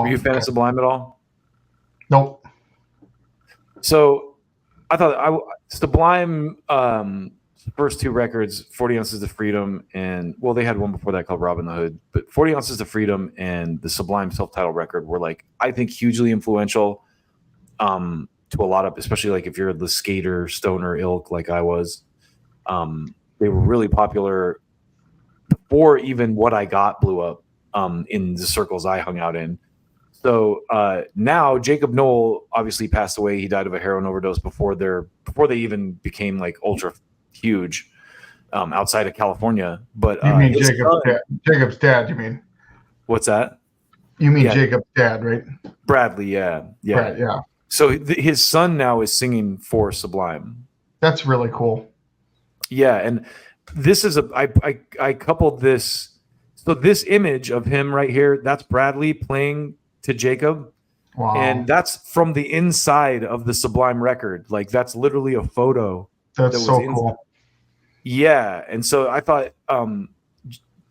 you a fan of Sublime at all? Nope. So I thought Sublime first two records, 40 Ounces of Freedom, and well, they had one before that called Robin the Hood, but 40 Ounces of Freedom and the Sublime self-titled record were like, I think, hugely influential to a lot of, especially like if you're the skater, stoner ilk like I was. They were really popular before even What I Got blew up in the circles I hung out in. So now Jakob Nowell obviously passed away. He died of a heroin overdose before they even became like ultra huge outside of California. But you mean Jacob's dad? You mean? What's that? You mean Jacob's dad, right? Bradley, yeah. Right, yeah. So his son now is singing for Sublime. That's really cool. Yeah, and this is I coupled this. So this image of him right here, that's Bradley playing to Jakob. Wow. And that's from the inside of the Sublime record. Like that's literally a photo. That's so cool. Yeah. And so I thought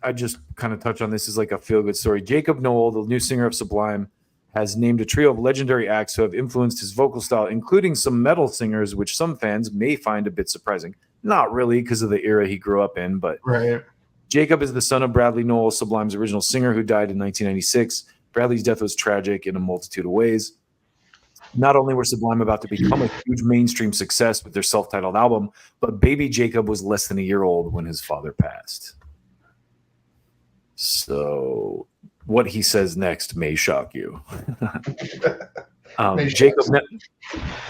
I just kind of touch on this as like a feel-good story. Jakob Nowell, the new singer of Sublime, has named a trio of legendary acts who have influenced his vocal style, including some metal singers, which some fans may find a bit surprising. Not really because of the era he grew up in, but right. Jakob is the son of Bradley Nowell, Sublime's original singer, who died in 1996. Bradley's death was tragic in a multitude of ways. Not only were Sublime about to become a huge mainstream success with their self-titled album, but baby Jakob was less than a year old when his father passed. So what he says next may shock you. Jakob,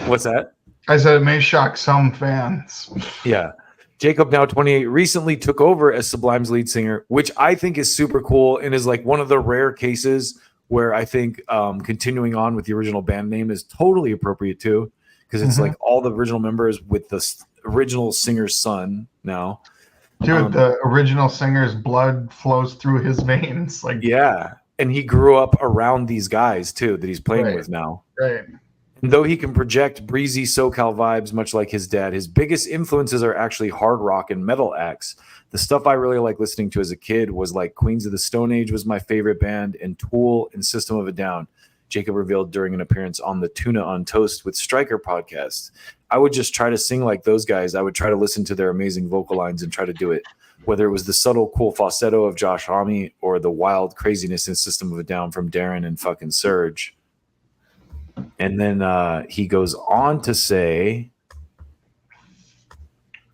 what's that? I said it may shock some fans. Yeah. Jakob, now 28, recently took over as Sublime's lead singer, which I think is super cool and is like one of the rare cases where I think continuing on with the original band name is totally appropriate too, because it's like all the original members with the original singer's son now. Dude, the original singer's blood flows through his veins. Like, yeah, and he grew up around these guys too that he's playing with now. Right. And though he can project breezy SoCal vibes, much like his dad, his biggest influences are actually hard rock and metal acts. The stuff I really liked listening to as a kid was like Queens of the Stone Age was my favorite band, and Tool and System of a Down. Jakob revealed during an appearance on the Tuna on Toast with Stryker podcast. I would just try to sing like those guys. I would try to listen to their amazing vocal lines and try to do it, whether it was the subtle, cool falsetto of Josh Homme or the wild craziness in System of a Down from Darren and fucking Serge. And then he goes on to say,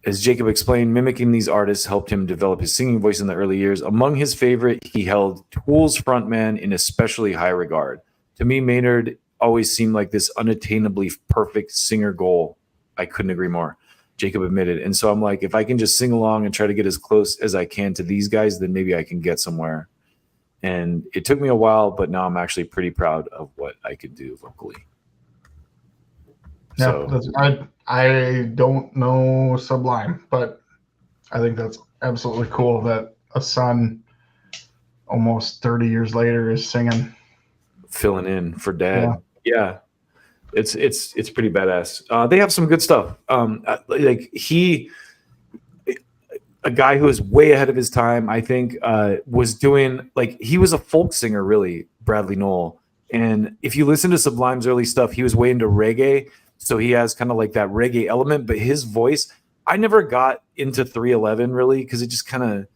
as Jakob explained, mimicking these artists helped him develop his singing voice in the early years. Among his favorite, he held Tool's frontman in especially high regard. To me, Maynard always seemed like this unattainably perfect singer goal. I couldn't agree more, Jakob admitted. And so I'm like, if I can just sing along and try to get as close as I can to these guys, then maybe I can get somewhere. And it took me a while, but now I'm actually pretty proud of what I could do vocally. Yeah, so, I don't know Sublime, but I think that's absolutely cool that a son almost 30 years later is singing. Filling in for dad. Yeah. It's pretty badass. They have some good stuff. Like a guy who was way ahead of his time, I think, was doing, like, he was a folk singer, really, Bradley Nowell. And if you listen to Sublime's early stuff, he was way into reggae. So he has kind of like that reggae element, but his voice, I never got into 311 really, because it just kind of,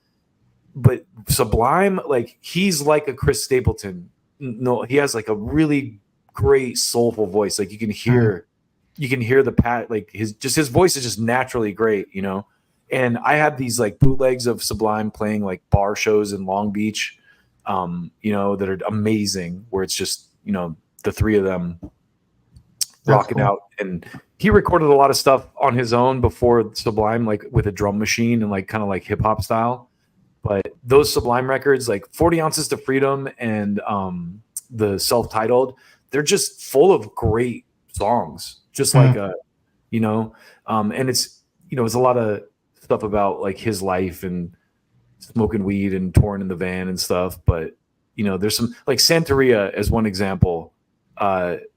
but Sublime, like, he's like a Chris Stapleton. No, he has like a really great soulful voice. Like you can hear the like his voice is just naturally great, you know? And I had these like bootlegs of Sublime playing like bar shows in Long Beach, you know, that are amazing, where it's just, you know, the three of them rocking out. And he recorded a lot of stuff on his own before Sublime, like with a drum machine and like kind of like hip hop style. But those Sublime records, like 40 Ounces to Freedom and the self-titled, they're just full of great songs. Just like you know, and it's, you know, it's a lot of stuff about like his life and smoking weed and touring in the van and stuff. But you know, there's some, like Santeria as one example,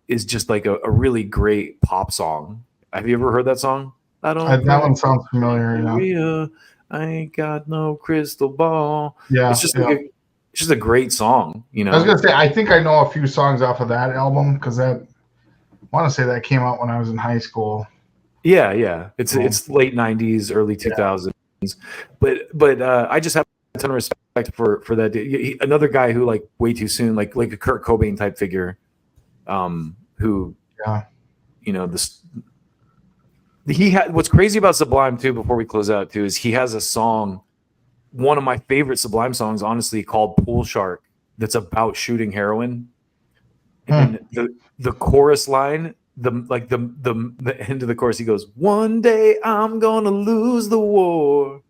is just like a really great pop song. Have you ever heard that song? That one sounds familiar. I ain't got no crystal ball. Yeah, it's just like it's just a great song, you know. I was gonna say, I think I know a few songs off of that album because I want to say that came out when I was in high school. Yeah. It's late '90s, early 2000s, but I just have a ton of respect for that dude. Another guy who like way too soon, like a Kurt Cobain type figure, who you know this. He had what's crazy about Sublime too. Before we close out too, is he has a song, one of my favorite Sublime songs, honestly, called "Pool Shark," that's about shooting heroin, and the chorus line. The end of the chorus, he goes, "One day I'm gonna lose the war."